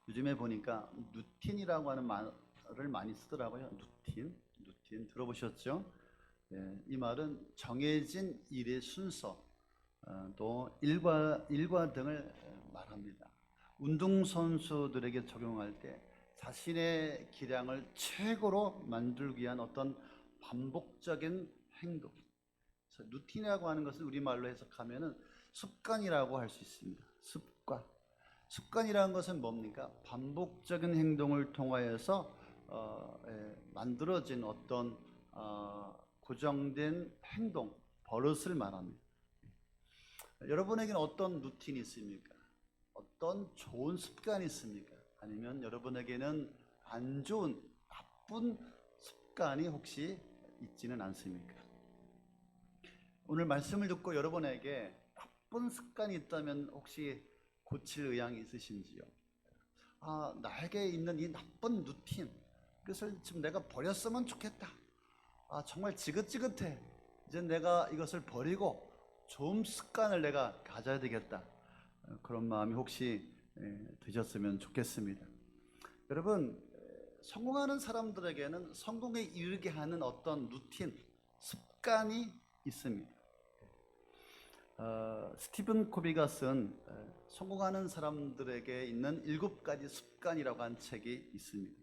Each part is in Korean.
요즘에 보니까 루틴이라고 하는 말을 많이 쓰더라고요. 루틴 들어보셨죠? 이 말은 정해진 일의 순서, 또 일과 등을 말합니다. 운동선수들에게 적용할 때 자신의 기량을 최고로 만들기 위한 어떤 반복적인 행동. 그래서 루틴이라고 하는 것을 우리말로 해석하면은 습관이라고 할 수 있습니다. 습관. 습관이라는 것은 뭡니까? 반복적인 행동을 통하여서 만들어진 어떤 고정된 행동, 버릇을 말합니다. 여러분에게는 어떤 루틴이 있습니까? 어떤 좋은 습관이 있습니까? 아니면 여러분에게는 안 좋은 나쁜 습관이 혹시 있지는 않습니까? 오늘 말씀을 듣고 여러분에게 나쁜 습관이 있다면 혹시 고칠 의향이 있으신지요? 나에게 있는 이 나쁜 루틴, 그것을 지금 내가 버렸으면 좋겠다. 정말 지긋지긋해. 이제 내가 이것을 버리고 좋은 습관을 내가 가져야 되겠다. 그런 마음이 혹시 드셨으면 좋겠습니다. 여러분, 성공하는 사람들에게는 성공에 이르게 하는 어떤 루틴, 습관이 있습니다. 스티븐 코비가 쓴 성공하는 사람들에게 있는 7가지 습관이라고 한 책이 있습니다.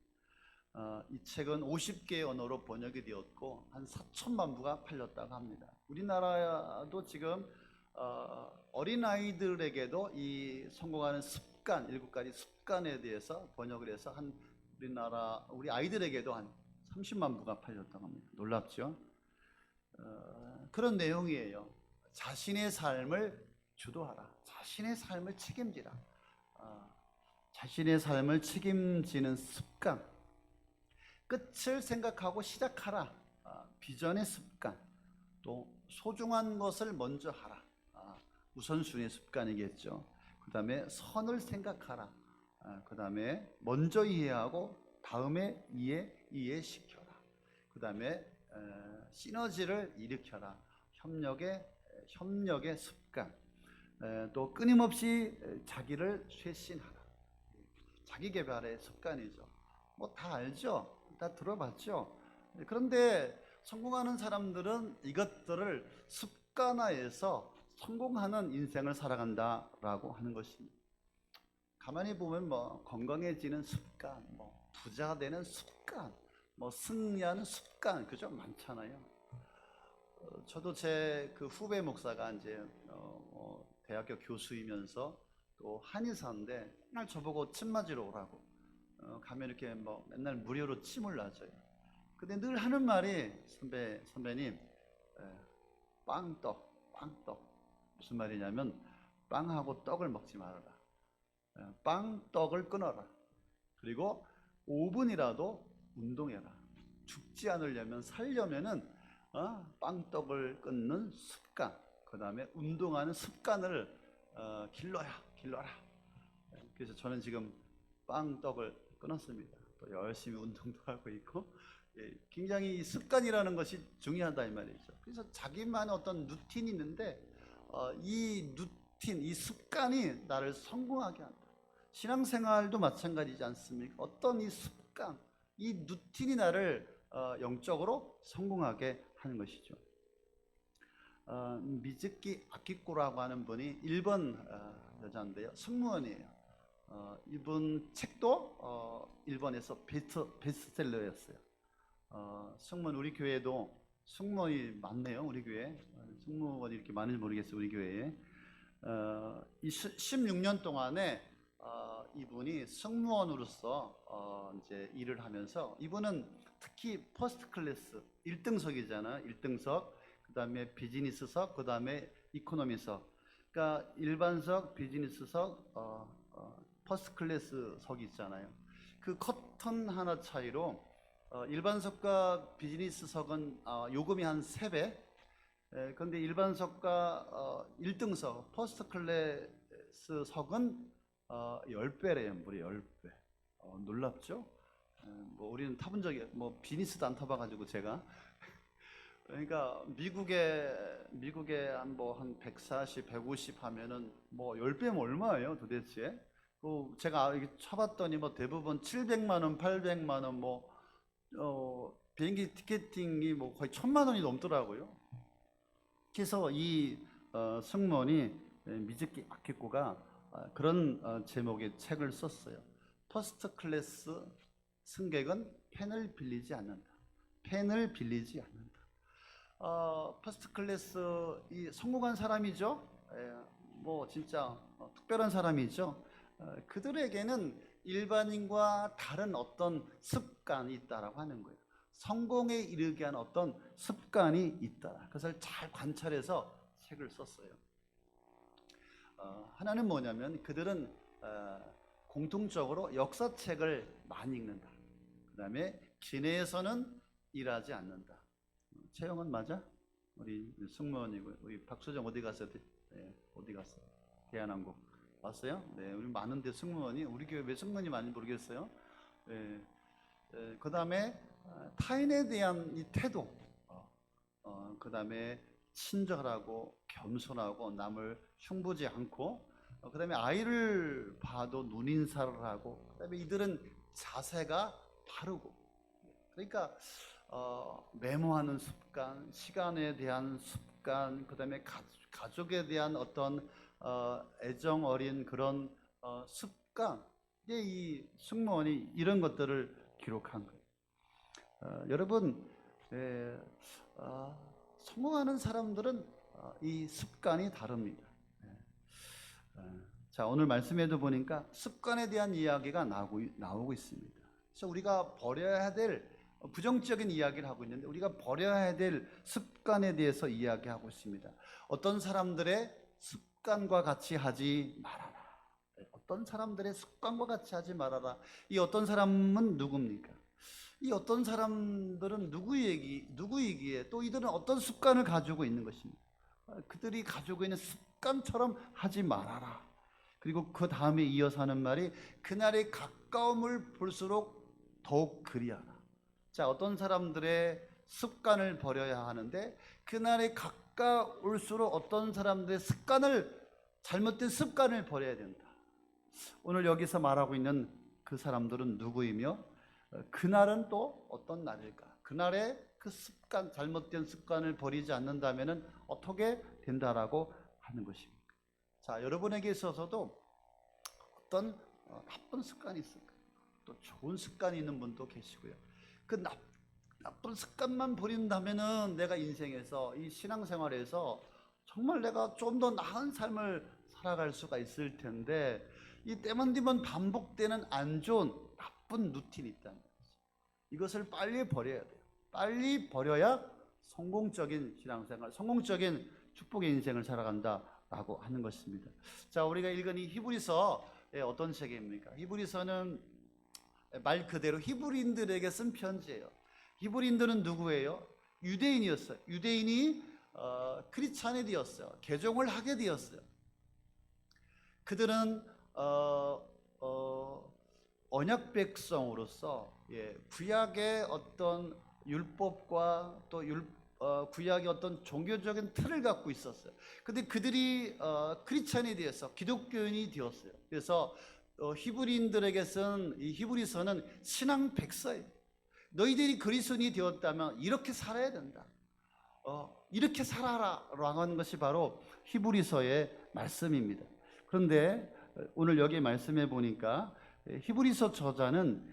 이 책은 50개의 언어로 번역이 되었고 한 4천만 부가 팔렸다고 합니다. 우리나라도 지금 어린아이들에게도 이 성공하는 습관, 7가지 습관에 대해서 번역을 해서 우리 아이들에게도 한 30만 부가 팔렸다고 합니다. 놀랍죠? 그런 내용이에요. 자신의 삶을 주도하라. 자신의 삶을 책임지라. 자신의 삶을 책임지는 습관. 끝을 생각하고 시작하라. 비전의 습관. 또 소중한 것을 먼저 하라. 우선순위의 습관이겠죠. 그 다음에 선을 생각하라. 그 다음에 먼저 이해하고 다음에 이해시켜라. 그 다음에 시너지를 일으켜라. 협력의 습관. 또 끊임없이 자기를 쇄신하라. 자기 개발의 습관이죠. 뭐 다 알죠? 다 들어봤죠? 그런데 성공하는 사람들은 이것들을 습관화해서 성공하는 인생을 살아간다라고 하는 것입니다. 가만히 보면 뭐 건강해지는 습관, 뭐 부자 되는 습관, 뭐 승리하는 습관, 그죠? 많잖아요. 저도 제 그 후배 목사가 이제 대학교 교수이면서 또 한의사인데 맨날 저보고 침 맞으러 오라고 가면 이렇게 뭐 맨날 무료로 침을 놔줘요. 근데 늘 하는 말이 선배님 빵떡 무슨 말이냐면 빵하고 떡을 먹지 말아라. 빵떡을 끊어라. 그리고 5분이라도 운동해라. 죽지 않으려면 살려면은 빵떡을 끊는 습관, 그 다음에 운동하는 습관을 길러라. 그래서 저는 지금 빵떡을 끊었습니다. 또 열심히 운동도 하고 있고, 굉장히 이 습관이라는 것이 중요하다 이 말이죠. 그래서 자기만의 어떤 루틴이 있는데 이 루틴, 이 습관이 나를 성공하게 한다. 신앙생활도 마찬가지지 않습니까? 어떤 이 습관, 이 루틴이 나를 영적으로 성공하게 하는 것이죠. 미즈키 아키코라고 하는 분이 일본 여자인데요. 승무원이에요. 이분 책도 일본에서 베스트셀러였어요. 승무원, 우리 교회도 승무원이 많네요. 우리 교회 승무원이 이렇게 많은지 모르겠어요. 우리 교회에 이 16년 동안에 이분이 승무원으로서 이제 일을 하면서, 이분은 특히 퍼스트 클래스 1등석이잖아. 1등석, 그 다음에 비즈니스석, 그 다음에 이코노미석. 그러니까 일반석, 비즈니스석, 퍼스트 클래스석이 있잖아요. 그 커튼 하나 차이로 일반석과 비즈니스석은 요금이 한 3배. 그런데 일반석과 1등석, 퍼스트 클래스석은 10배래요. 무려 10배. 놀랍죠? 뭐 우리는 타본 적이, 뭐 비즈니스도 안 타봐가지고 제가. 그러니까 미국에 한 140, 150 하면은 뭐 10배면 얼마예요 도대체? 제가 이렇게 쳐봤더니 뭐 대부분 700만 원, 800만 원, 비행기 티켓팅이 뭐 거의 1000만 원이 넘더라고요. 그래서 이 승무원이 미즈키 아키코가 그런 제목의 책을 썼어요. 퍼스트 클래스 승객은 펜을 빌리지 않는다. 펜을 빌리지 않는다. 퍼스트 클래스 이 성공한 사람이죠. 뭐 진짜 특별한 사람이죠. 그들에게는 일반인과 다른 어떤 습관이 있다라고 하는 거예요. 성공에 이르게 하는 어떤 습관이 있다. 그것을 잘 관찰해서 책을 썼어요. 하나는 뭐냐면 그들은 공통적으로 역사책을 많이 읽는다. 그 다음에 기내에서는 일하지 않는다. 채영은 맞아? 우리 승무원이고 우리 박수정 어디 갔어요? 네, 어디 갔어? 대한항공 왔어요? 네, 우리 많은데 승무원이 우리 교회 왜 승무원이 많이 모르겠어요? 네, 그 다음에 타인에 대한 이 태도, 그 다음에 친절하고 겸손하고 남을 흉보지 않고, 그 다음에 아이를 봐도 눈인사를 하고, 그 다음에 이들은 자세가 바르고, 그러니까 메모하는 습관, 시간에 대한 습관, 그 다음에 가족에 대한 어떤 애정 어린 그런 습관, 이 승무원이 이런 것들을 기록한 거예요. 여러분, 성공하는 사람들은 이 습관이 다릅니다. 자, 오늘 말씀에도 보니까 습관에 대한 이야기가 나오고 있습니다. 그래서 우리가 버려야 될 부정적인 이야기를 하고 있는데 우리가 버려야 될 습관에 대해서 이야기하고 있습니다. 어떤 사람들의 습관과 같이 하지 말아라. 어떤 사람들의 습관과 같이 하지 말아라. 이 어떤 사람은 누굽니까? 이 어떤 사람들은 누구이기에 또 이들은 어떤 습관을 가지고 있는 것입니다. 그들이 가지고 있는 습관처럼 하지 말아라. 그리고 그 다음에 이어서 하는 말이 그날의 가까움을 볼수록 더욱 그리하라. 자, 어떤 사람들의 습관을 버려야 하는데 그날에 가까울수록 어떤 사람들의 잘못된 습관을 버려야 된다. 오늘 여기서 말하고 있는 그 사람들은 누구이며 그날은 또 어떤 날일까? 그날에 그 잘못된 습관을 버리지 않는다면 어떻게 된다라고 하는 것입니까? 자, 여러분에게 있어서도 어떤 나쁜 습관이 있을까? 또 좋은 습관이 있는 분도 계시고요. 그 나쁜 습관만 버린다면은 내가 인생에서 이 신앙생활에서 정말 내가 좀 더 나은 삶을 살아갈 수가 있을 텐데 이 때만 되면 반복되는 안 좋은 나쁜 루틴이 있다는 거죠. 이것을 빨리 버려야 돼요. 빨리 버려야 성공적인 신앙생활, 성공적인 축복의 인생을 살아간다라고 하는 것입니다. 자, 우리가 읽은 이 히브리서의 어떤 책입니까? 히브리서는 말 그대로 히브리인들에게 쓴 편지예요. 히브리인들은 누구예요? 유대인이었어요. 유대인이 크리스찬이 되었어요. 개종을 하게 되었어요. 그들은 언약 백성으로서 구약의 어떤 율법과 또 구약의 어떤 종교적인 틀을 갖고 있었어요. 근데 그들이 크리스찬이 되어서 기독교인이 되었어요. 그래서 히브리인들에게 쓴 이 히브리서는 신앙 백서예요. 너희들이 그리스도인이 되었다면 이렇게 살아야 된다. 이렇게 살아라라고 하는 것이 바로 히브리서의 말씀입니다. 그런데 오늘 여기 말씀해 보니까 히브리서 저자는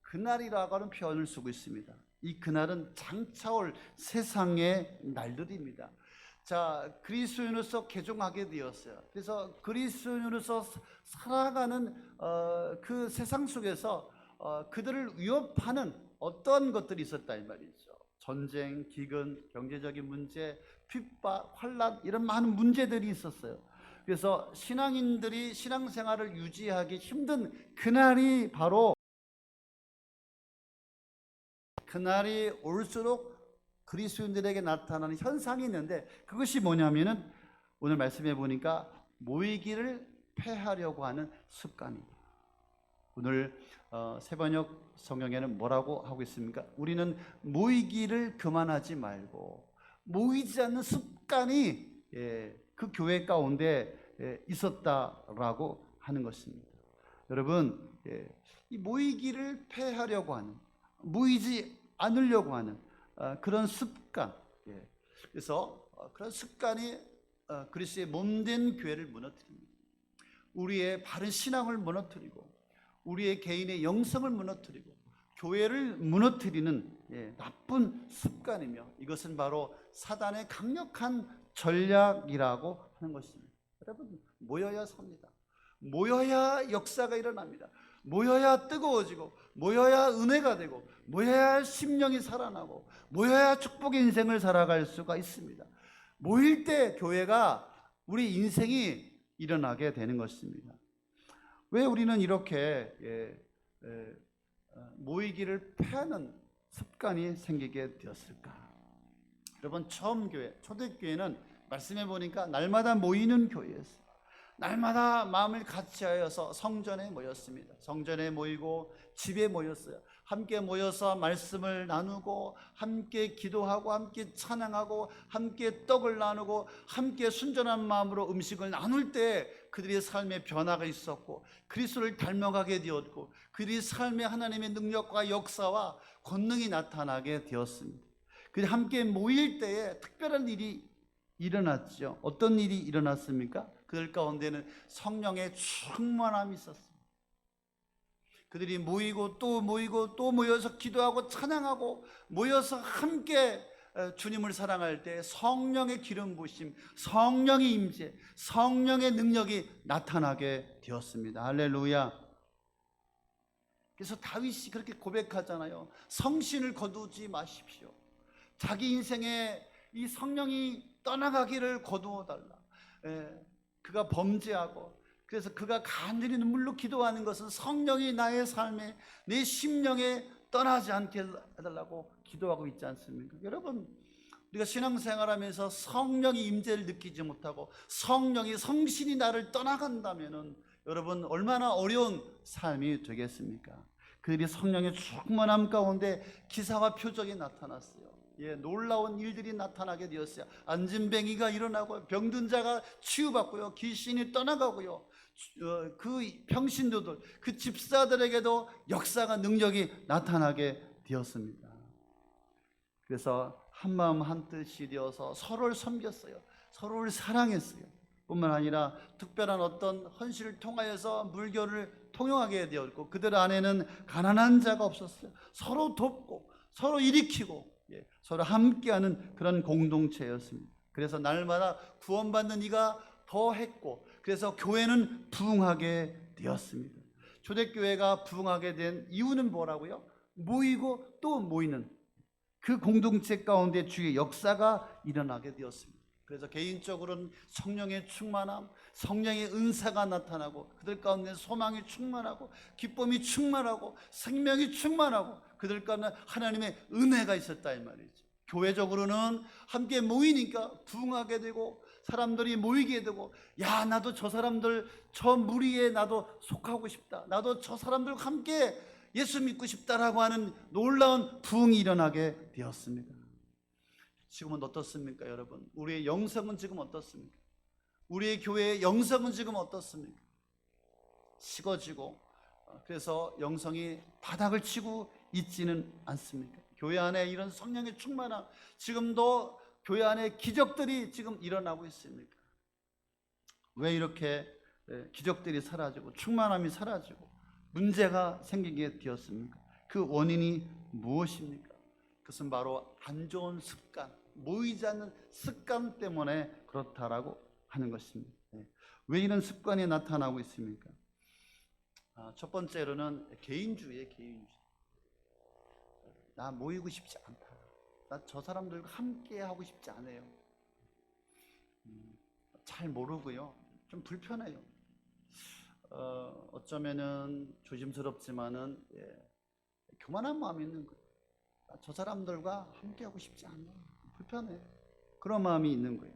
그날이라고 하는 표현을 쓰고 있습니다. 이 그날은 장차올 세상의 날들입니다. 자, 그리스도인으로서 개종하게 되었어요. 그래서 그리스도인으로서 살아가는 그 세상 속에서 그들을 위협하는 어떤 것들이 있었다 이 말이죠. 전쟁, 기근, 경제적인 문제, 핍박, 환난 이런 많은 문제들이 있었어요. 그래서 신앙인들이 신앙생활을 유지하기 힘든 그날이 바로 그날이 올수록 그리스도인들에게 나타나는 현상이 있는데 그것이 뭐냐면은 오늘 말씀해 보니까 모이기를 패하려고 하는 습관입니다. 오늘 세번역 성경에는 뭐라고 하고 있습니까? 우리는 모이기를 그만하지 말고 모이지 않는 습관이 그 교회 가운데 있었다라고 하는 것입니다. 여러분, 이 모이기를 패하려고 하는, 모이지 않으려고 하는 그런 습관, 그래서 그런 습관이 그리스도의 몸된 교회를 무너뜨립니다. 우리의 바른 신앙을 무너뜨리고 우리의 개인의 영성을 무너뜨리고 교회를 무너뜨리는 나쁜 습관이며, 이것은 바로 사단의 강력한 전략이라고 하는 것입니다. 여러분, 모여야 삽니다. 모여야 역사가 일어납니다. 모여야 뜨거워지고, 모여야 은혜가 되고, 모여야 심령이 살아나고, 모여야 축복의 인생을 살아갈 수가 있습니다. 모일 때 교회가 우리 인생이 일어나게 되는 것입니다. 왜 우리는 이렇게 모이기를 패하는 습관이 생기게 되었을까? 여러분, 처음 교회, 초대교회는 말씀해 보니까 날마다 모이는 교회였어요. 날마다 마음을 같이하여서 성전에 모였습니다. 성전에 모이고 집에 모였어요. 함께 모여서 말씀을 나누고, 함께 기도하고, 함께 찬양하고, 함께 떡을 나누고, 함께 순전한 마음으로 음식을 나눌 때 그들의 삶에 변화가 있었고, 그리스도를 닮아가게 되었고, 그들의 삶에 하나님의 능력과 역사와 권능이 나타나게 되었습니다. 그들이 함께 모일 때에 특별한 일이 일어났죠. 어떤 일이 일어났습니까? 그들 가운데는 성령의 충만함이 있었습니다. 그들이 모이고 또 모이고 또 모여서 기도하고 찬양하고, 모여서 함께 주님을 사랑할 때 성령의 기름 부으심, 성령의 임재, 성령의 능력이 나타나게 되었습니다. 할렐루야. 그래서 다윗이 그렇게 고백하잖아요. 성신을 거두지 마십시오. 자기 인생에 이 성령이 떠나가기를 거두어 달라. 그가 범죄하고, 그래서 그가 간절히 눈물로 기도하는 것은 성령이 나의 삶에, 내 심령에 떠나지 않게 해달라고 기도하고 있지 않습니까? 여러분, 우리가 신앙생활하면서 성령의 임재를 느끼지 못하고 성신이 나를 떠나간다면은 여러분, 얼마나 어려운 삶이 되겠습니까? 그들이 성령의 충만함 가운데 기사와 표적이 나타났어요. 놀라운 일들이 나타나게 되었어요. 안진뱅이가 일어나고, 병든 자가 치유받고요, 귀신이 떠나가고요, 그 평신도들, 그 집사들에게도 역사가, 능력이 나타나게 되었습니다. 그래서 한마음 한뜻이 되어서 서로를 섬겼어요. 서로를 사랑했어요. 뿐만 아니라 특별한 어떤 헌신을 통하여서 물교를 통용하게 되었고, 그들 안에는 가난한 자가 없었어요. 서로 돕고 서로 일으키고 서로 함께하는 그런 공동체였습니다. 그래서 날마다 구원받는 이가 더했고, 그래서 교회는 부흥하게 되었습니다. 초대교회가 부흥하게 된 이유는 뭐라고요? 모이고 또 모이는 그 공동체 가운데 주의 역사가 일어나게 되었습니다. 그래서 개인적으로는 성령의 충만함, 성령의 은사가 나타나고, 그들 가운데 소망이 충만하고, 기쁨이 충만하고, 생명이 충만하고, 그들 가운데 하나님의 은혜가 있었다 이 말이죠. 교회적으로는 함께 모이니까 부흥하게 되고, 사람들이 모이게 되고, 야, 나도 저 사람들, 저 무리에 나도 속하고 싶다, 나도 저 사람들과 함께 예수 믿고 싶다라고 하는 놀라운 부흥이 일어나게 되었습니다. 지금은 어떻습니까, 여러분? 우리의 영성은 지금 어떻습니까? 우리의 교회의 영성은 지금 어떻습니까? 식어지고, 그래서 영성이 바닥을 치고 있지는 않습니까? 교회 안에 이런 성령의 충만함, 지금도 교회 안에 기적들이 지금 일어나고 있습니까? 왜 이렇게 기적들이 사라지고 충만함이 사라지고 문제가 생기게 되었습니까? 그 원인이 무엇입니까? 그것은 바로 안 좋은 습관, 모이지 않는 습관 때문에 그렇다라고 하는 것입니다. 왜 이런 습관이 나타나고 있습니까? 첫 번째로는 개인주의예요. 개인주의. 나 모이고 싶지 않다. 나 저 사람들과 함께 하고 싶지 않아요. 잘 모르고요, 좀 불편해요. 어쩌면은 조심스럽지만은 교만한 마음이 있는 거예요. 저 사람들과 함께 하고 싶지 않아, 불편해, 그런 마음이 있는 거예요.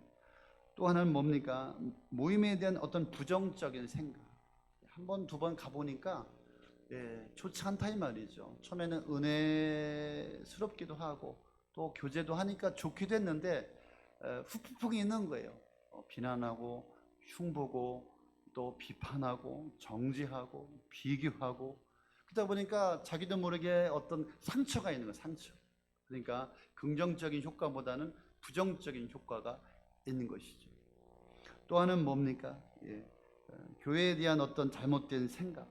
또 하나는 뭡니까? 모임에 대한 어떤 부정적인 생각. 한 번, 두 번 가보니까 좋지 않다 이 말이죠. 처음에는 은혜스럽기도 하고 또 교제도 하니까 좋기도 했는데 후폭풍이 있는 거예요. 비난하고 흉보고 또 비판하고 정지하고 비교하고 그러다 보니까 자기도 모르게 어떤 상처가 있는 거예요. 상처. 그러니까 긍정적인 효과보다는 부정적인 효과가 있는 것이죠. 또 하나는 뭡니까? 교회에 대한 어떤 잘못된 생각.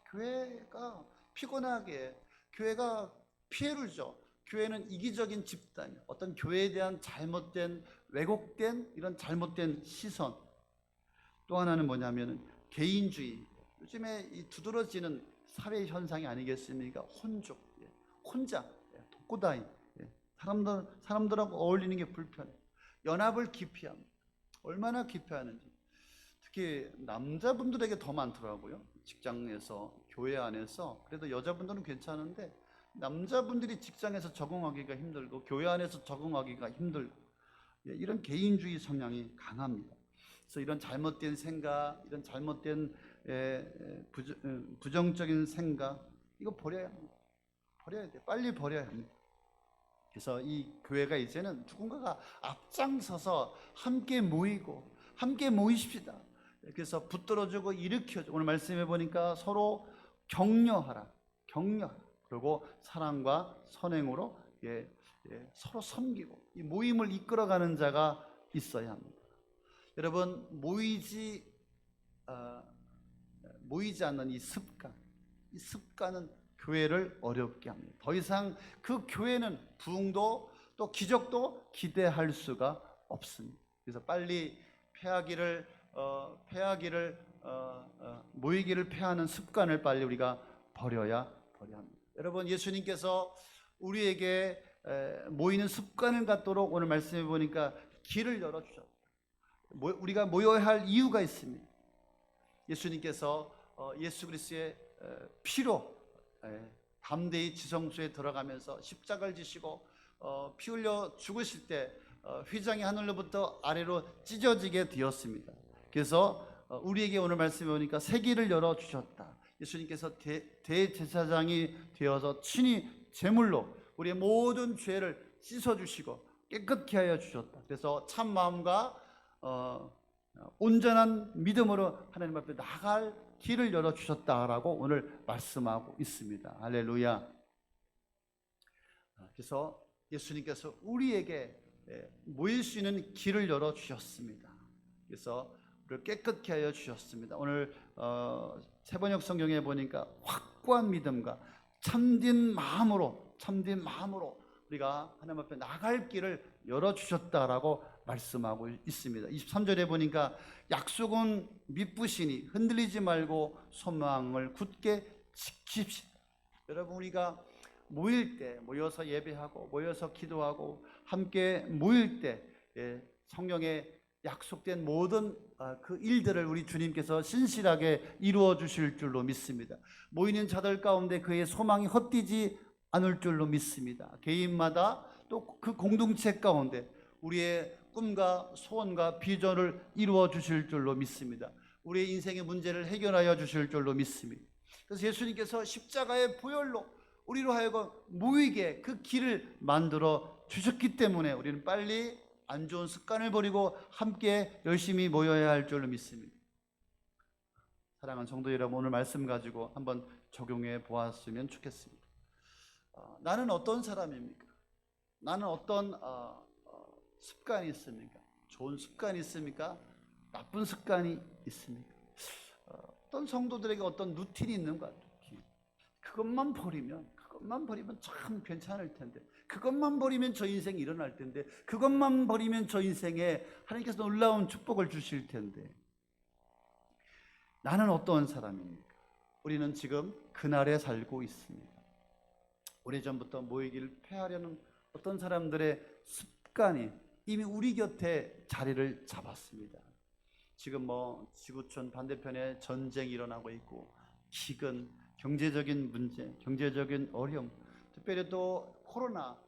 교회가 피곤하게, 교회가 피해를 줘. 교회는 이기적인 집단, 어떤 교회에 대한 잘못된, 왜곡된 이런 잘못된 시선. 또 하나는 뭐냐면은 개인주의. 요즘에 이 두드러지는 사회 현상이 아니겠습니까? 혼족, 혼자, 독고다임, 사람들하고 어울리는 게 불편해. 연합을 기피합니다. 얼마나 기피하는지. 특히 남자분들에게 더 많더라고요. 직장에서, 교회 안에서. 그래도 여자분들은 괜찮은데 남자분들이 직장에서 적응하기가 힘들고 교회 안에서 적응하기가 힘들고 이런 개인주의 성향이 강합니다. 그래서 이런 잘못된 생각, 이런 잘못된 부정적인 생각, 이거 버려야 합니다. 버려야 돼. 빨리 버려야 합니다. 그래서 이 교회가 이제는 누군가가 앞장서서 함께 모이고 함께 모이십시다. 그래서 붙들어주고 일으켜주고, 오늘 말씀해 보니까 서로 격려하라. 그리고 사랑과 선행으로 서로 섬기고 이 모임을 이끌어가는 자가 있어야 합니다. 여러분, 모이지 않는 이 습관은 교회를 어렵게 합니다. 더 이상 그 교회는 부흥도 또 기적도 기대할 수가 없습니다. 그래서 빨리 모이기를 패하는 습관을 빨리 우리가 버려야 합니다. 여러분, 예수님께서 우리에게 모이는 습관을 갖도록 오늘 말씀해 보니까 길을 열어주셨다. 우리가 모여야 할 이유가 있습니다. 예수님께서 예수 그리스도의 피로 담대히 지성소에 들어가면서 십자가를 지시고 피 흘려 죽으실 때 휘장이 하늘로부터 아래로 찢어지게 되었습니다. 그래서 우리에게 오늘 말씀해 보니까 새 길을 열어주셨다. 예수님께서 대제사장이 되어서 친히 제물로 우리의 모든 죄를 씻어주시고 깨끗게 하여 주셨다. 그래서 참 마음과 온전한 믿음으로 하나님 앞에 나갈 길을 열어주셨다라고 오늘 말씀하고 있습니다. 할렐루야. 그래서 예수님께서 우리에게 모일 수 있는 길을 열어주셨습니다. 그래서 우리를 깨끗게 하여 주셨습니다. 오늘 세번역 성경에 보니까 확고한 믿음과 참된 마음으로 우리가 하나님 앞에 나갈 길을 열어주셨다라고 말씀하고 있습니다. 23절에 보니까 약속은 미쁘시니 흔들리지 말고 소망을 굳게 지킵시다. 여러분, 우리가 모일 때, 모여서 예배하고 모여서 기도하고 함께 모일 때 성경에 약속된 모든 그 일들을 우리 주님께서 신실하게 이루어 주실 줄로 믿습니다. 모이는 자들 가운데 그의 소망이 헛되지 않을 줄로 믿습니다. 개인마다 또 그 공동체 가운데 우리의 꿈과 소원과 비전을 이루어 주실 줄로 믿습니다. 우리의 인생의 문제를 해결하여 주실 줄로 믿습니다. 그래서 예수님께서 십자가의 보혈로 우리로 하여금 모이게 그 길을 만들어 주셨기 때문에 우리는 빨리 안 좋은 습관을 버리고 함께 열심히 모여야 할 줄로 믿습니다. 사랑하는 성도 여러분, 오늘 말씀 가지고 한번 적용해 보았으면 좋겠습니다. 나는 어떤 사람입니까? 나는 어떤 습관이 있습니까? 좋은 습관이 있습니까? 나쁜 습관이 있습니까? 어떤 성도들에게 어떤 루틴이 있는 것 같아요. 그것만 버리면 참 괜찮을 텐데, 그것만 버리면 저 인생이 일어날 텐데, 그것만 버리면 저 인생에 하나님께서 놀라운 축복을 주실 텐데, 나는 어떤 사람입니까? 우리는 지금 그날에 살고 있습니다. 오래전부터 모이기를 폐하려는 어떤 사람들의 습관이 이미 우리 곁에 자리를 잡았습니다. 지금 지구촌 반대편에 전쟁이 일어나고 있고, 기근, 경제적인 문제, 경제적인 어려움, 특별히 또 코로나,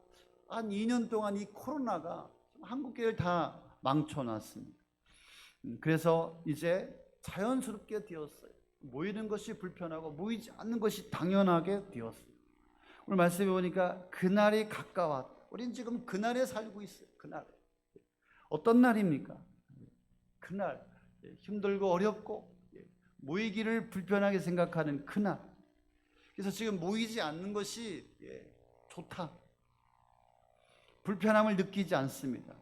한 2년 동안 이 코로나가 한국계를 다 망쳐놨습니다. 그래서 이제 자연스럽게 되었어요. 모이는 것이 불편하고 모이지 않는 것이 당연하게 되었어요. 오늘 말씀해 보니까 그날이 가까웠다. 우리는 지금 그날에 살고 있어요. 그날. 어떤 날입니까? 그날 힘들고 어렵고 모이기를 불편하게 생각하는 그날. 그래서 지금 모이지 않는 것이 좋다. 불편함을 느끼지 않습니다.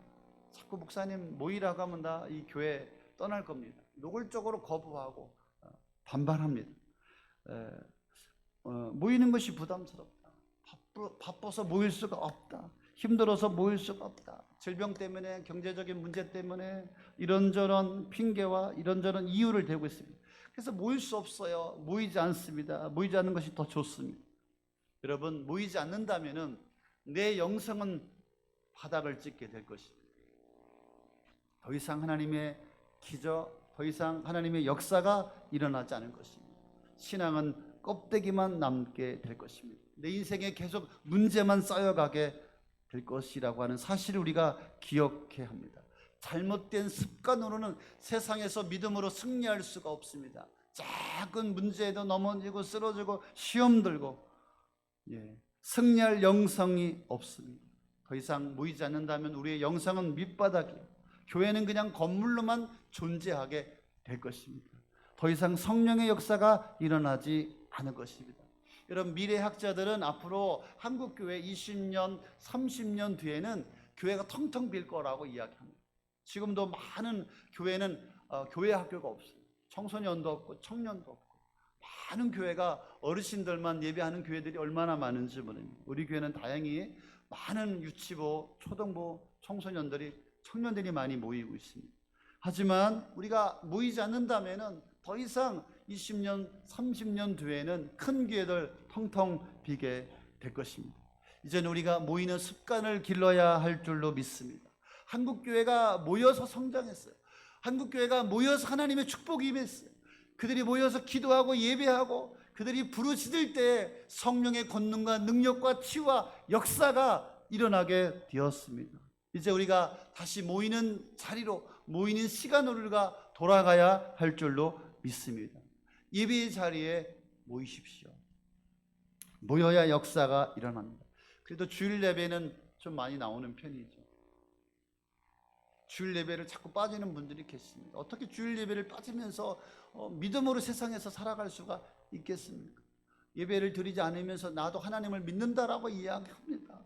자꾸 목사님 모이라고 하면 나 이 교회 떠날 겁니다. 노골적으로 거부하고 반발합니다. 모이는 것이 부담스럽다. 바빠서 모일 수가 없다. 힘들어서 모일 수가 없다. 질병 때문에, 경제적인 문제 때문에 이런저런 핑계와 이런저런 이유를 대고 있습니다. 그래서 모일 수 없어요. 모이지 않습니다. 모이지 않는 것이 더 좋습니다. 여러분, 모이지 않는다면은 내 영성은 바닥을 찍게 될 것입니다. 더 이상 하나님의 기적, 더 이상 하나님의 역사가 일어나지 않을 것입니다. 신앙은 껍데기만 남게 될 것입니다. 내 인생에 계속 문제만 쌓여가게 될 것이라고 하는 사실을 우리가 기억해야 합니다. 잘못된 습관으로는 세상에서 믿음으로 승리할 수가 없습니다. 작은 문제에도 넘어지고 쓰러지고 시험 들고 승리할 영성이 없습니다. 더 이상 모이지 않는다면 우리의 영성은 밑바닥이에요. 교회는 그냥 건물로만 존재하게 될 것입니다. 더 이상 성령의 역사가 일어나지 않을 것입니다. 여러분, 미래학자들은 앞으로 한국교회 20년, 30년 뒤에는 교회가 텅텅 빌 거라고 이야기합니다. 지금도 많은 교회는 교회 학교가 없어요. 청소년도 없고 청년도 없고, 많은 교회가 어르신들만 예배하는 교회들이 얼마나 많은지 모릅니다. 우리 교회는 다행히 많은 유치부, 초등부 청소년들이, 청년들이 많이 모이고 있습니다. 하지만 우리가 모이지 않는다면 더 이상 20년, 30년 뒤에는 큰 교회들 텅텅 비게 될 것입니다. 이제는 우리가 모이는 습관을 길러야 할 줄로 믿습니다. 한국교회가 모여서 성장했어요. 한국교회가 모여서 하나님의 축복이 임했어요. 그들이 모여서 기도하고 예배하고 그들이 부르짖을 때 성령의 권능과 능력과 치유와 역사가 일어나게 되었습니다. 이제 우리가 다시 모이는 자리로, 모이는 시간으로 우리가 돌아가야 할 줄로 믿습니다. 예배의 자리에 모이십시오. 모여야 역사가 일어납니다. 그래도 주일 예배는 좀 많이 나오는 편이죠. 주일 예배를 자꾸 빠지는 분들이 계십니다. 어떻게 주일 예배를 빠지면서 믿음으로 세상에서 살아갈 수가 있겠습니까? 예배를 드리지 않으면서 나도 하나님을 믿는다라고 이야기합니다.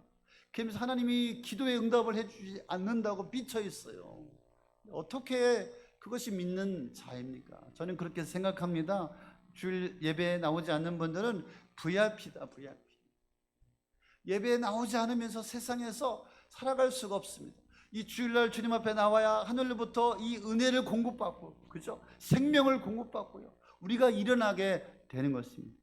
그러면서 하나님이 기도에 응답을 해주지 않는다고 삐쳐 있어요. 어떻게 그것이 믿는 자입니까? 저는 그렇게 생각합니다. 주일 예배에 나오지 않는 분들은 VIP다, VIP. 예배에 나오지 않으면서 세상에서 살아갈 수가 없습니다. 이 주일날 주님 앞에 나와야 하늘로부터 이 은혜를 공급받고, 그죠? 생명을 공급받고요. 우리가 일어나게 되는 것입니다.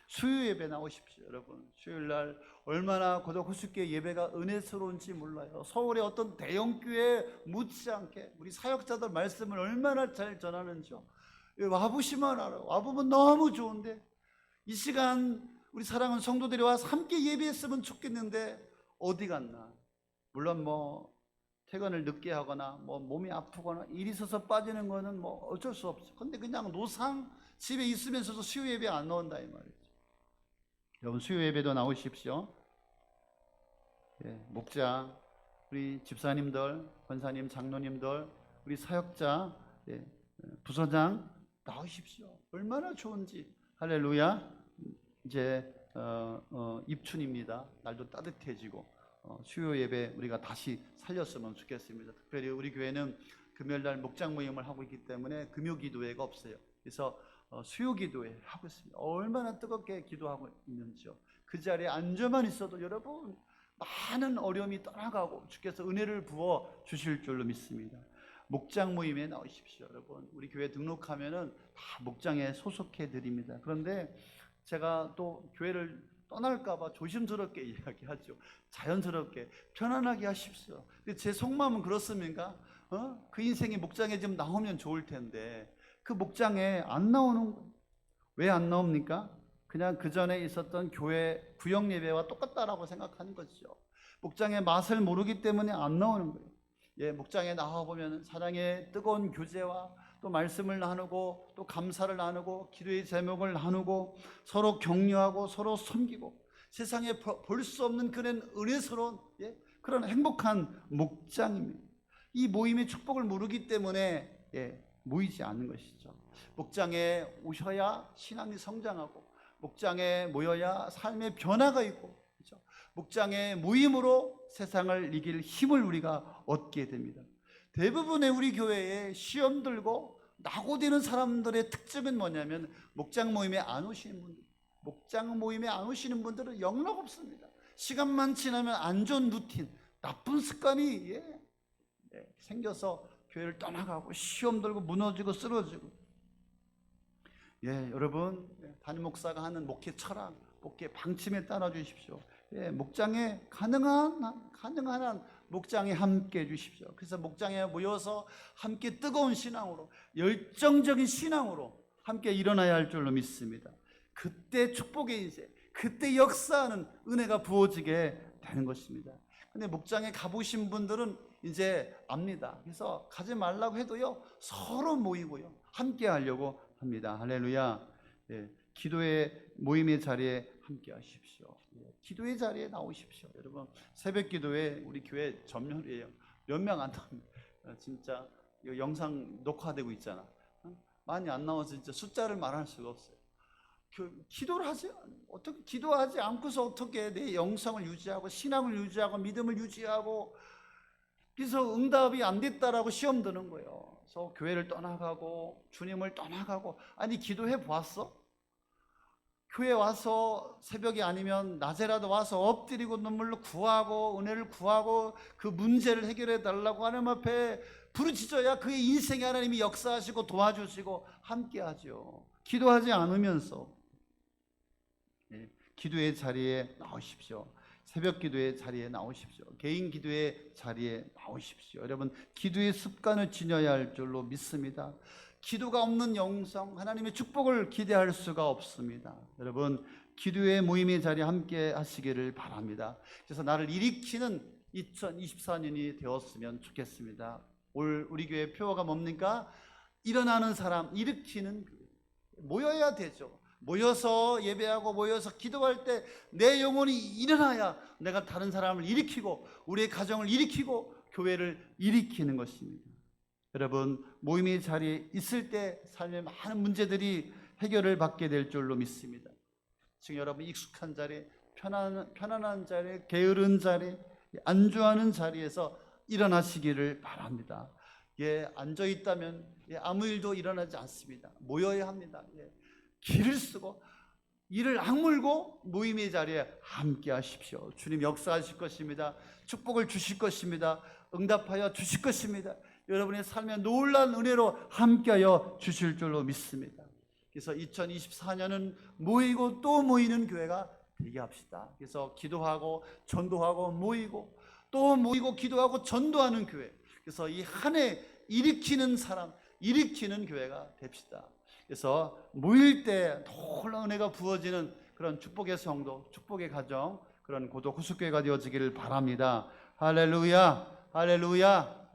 수요 예배 나오십시오, 여러분. 수요일날 얼마나 고독호숫교 예배가 은혜스러운지 몰라요. 서울의 어떤 대형교회 못지않게 우리 사역자들 말씀을 얼마나 잘 전하는지요. 와보시면 알아요. 와보면 너무 좋은데, 이 시간 우리 사랑하는 성도들이 와서 함께 예배했으면 좋겠는데 어디 갔나? 물론 퇴근을 늦게 하거나 몸이 아프거나 일이 있어서 빠지는 거는 어쩔 수 없어. 근데 그냥 노상 집에 있으면서도 수요 예배 안 나온다 이 말이죠. 여러분, 수요 예배도 나오십시오. 목장, 우리 집사님들, 권사님, 장로님들, 우리 사역자, 부서장 나오십시오. 얼마나 좋은지. 할렐루야. 이제 입춘입니다. 날도 따뜻해지고 수요 예배 우리가 다시 살렸으면 좋겠습니다. 특별히 우리 교회는 금요일날 목장 모임을 하고 있기 때문에 금요 기도회가 없어요. 그래서 수요 기도회 하고 있습니다. 얼마나 뜨겁게 기도하고 있는지요. 그 자리에 앉아만 있어도 여러분 많은 어려움이 떠나가고 주께서 은혜를 부어 주실 줄로 믿습니다. 목장 모임에 나오십시오. 여러분, 우리 교회 등록하면은 다 목장에 소속해 드립니다. 그런데 제가 또 교회를 떠날까봐 조심스럽게 이야기하죠. 자연스럽게 편안하게 하십시오. 근데 제 속마음은 그렇습니까? 그 인생이 목장에 좀 나오면 좋을 텐데 그 목장에 안 나오는 거예요. 왜 안 나옵니까? 그냥 그 전에 있었던 교회 구역 예배와 똑같다라고 생각하는 것이죠. 목장의 맛을 모르기 때문에 안 나오는 거예요. 목장에 나와 보면 사랑의 뜨거운 교제와 또 말씀을 나누고 또 감사를 나누고 기도의 제목을 나누고 서로 격려하고 서로 섬기고 세상에 볼 수 없는 그런 은혜스러운 그런 행복한 목장입니다. 이 모임의 축복을 모르기 때문에 모이지 않는 것이죠. 목장에 오셔야 신앙이 성장하고, 목장에 모여야 삶의 변화가 있고, 그렇죠? 목장의 모임으로 세상을 이길 힘을 우리가 얻게 됩니다. 대부분의 우리 교회에 시험 들고 낙오되는 사람들의 특징은 뭐냐면, 목장 모임에 안 오시는 분들, 목장 모임에 안 오시는 분들은 영락 없습니다. 시간만 지나면 안 좋은 루틴, 나쁜 습관이 생겨서 교회를 떠나가고, 시험 들고 무너지고 쓰러지고. 여러분, 담임 목사가 하는 목회 철학, 목회 방침에 따라 주십시오. 목장에 가능한 한 목장에 함께 해 주십시오. 그래서 목장에 모여서 함께 뜨거운 신앙으로, 열정적인 신앙으로 함께 일어나야 할 줄로 믿습니다. 그때 축복의 인생, 그때 역사하는 은혜가 부어지게 되는 것입니다. 근데 목장에 가보신 분들은 이제 압니다. 그래서 가지 말라고 해도요, 서로 모이고요, 함께 하려고 합니다. 할렐루야. 기도의 모임의 자리에 함께 하십시오. 기도의 자리에 나오십시오. 여러분, 새벽 기도에 우리 교회 점령이에요. 몇 명 안 나옵니다. 진짜 영상 녹화되고 있잖아. 많이 안 나와서 진짜 숫자를 말할 수가 없어요. 기도하지 않고서 어떻게 내 영성을 유지하고, 신앙을 유지하고, 믿음을 유지하고, 그래서 응답이 안 됐다라고 시험 드는 거예요. 그래서 교회를 떠나가고 주님을 떠나가고. 아니, 기도해 보았어? 교회 와서 새벽이 아니면 낮에라도 와서 엎드리고 눈물로 구하고, 은혜를 구하고, 그 문제를 해결해 달라고 하나님 앞에 부르짖어야 그의 인생에 하나님이 역사하시고 도와주시고 함께 하죠. 기도하지 않으면서 기도의 자리에 나오십시오. 새벽 기도의 자리에 나오십시오. 개인 기도의 자리에 나오십시오. 여러분, 기도의 습관을 지녀야 할 줄로 믿습니다. 기도가 없는 영성, 하나님의 축복을 기대할 수가 없습니다. 여러분, 기도의 모임의 자리에 함께 하시기를 바랍니다. 그래서 나를 일으키는 2024년이 되었으면 좋겠습니다. 올 우리 교회 표어가 뭡니까? 일어나는 사람, 일으키는 교회. 모여야 되죠. 모여서 예배하고 모여서 기도할 때 내 영혼이 일어나야 내가 다른 사람을 일으키고, 우리의 가정을 일으키고, 교회를 일으키는 것입니다. 여러분, 모임의 자리에 있을 때 삶의 많은 문제들이 해결을 받게 될 줄로 믿습니다. 지금 여러분 익숙한 자리, 편안한 자리, 게으른 자리, 안주하는 자리에서 일어나시기를 바랍니다. 앉아있다면 아무 일도 일어나지 않습니다. 모여야 합니다. 길을 쓰고 이를 악물고 모임의 자리에 함께 하십시오. 주님 역사하실 것입니다. 축복을 주실 것입니다. 응답하여 주실 것입니다. 여러분의 삶에 놀라운 은혜로 함께하여 주실 줄로 믿습니다. 그래서 2024년은 모이고 또 모이는 교회가 되게 합시다. 그래서 기도하고 전도하고 모이고 또 모이고 기도하고 전도하는 교회, 그래서 이 한 해 일으키는 사람, 일으키는 교회가 됩시다. 그래서 모일 때 놀라운 은혜가 부어지는 그런 축복의 성도, 축복의 가정, 그런 고독 후숙교회가 되어지기를 바랍니다. 할렐루야, 할렐루야.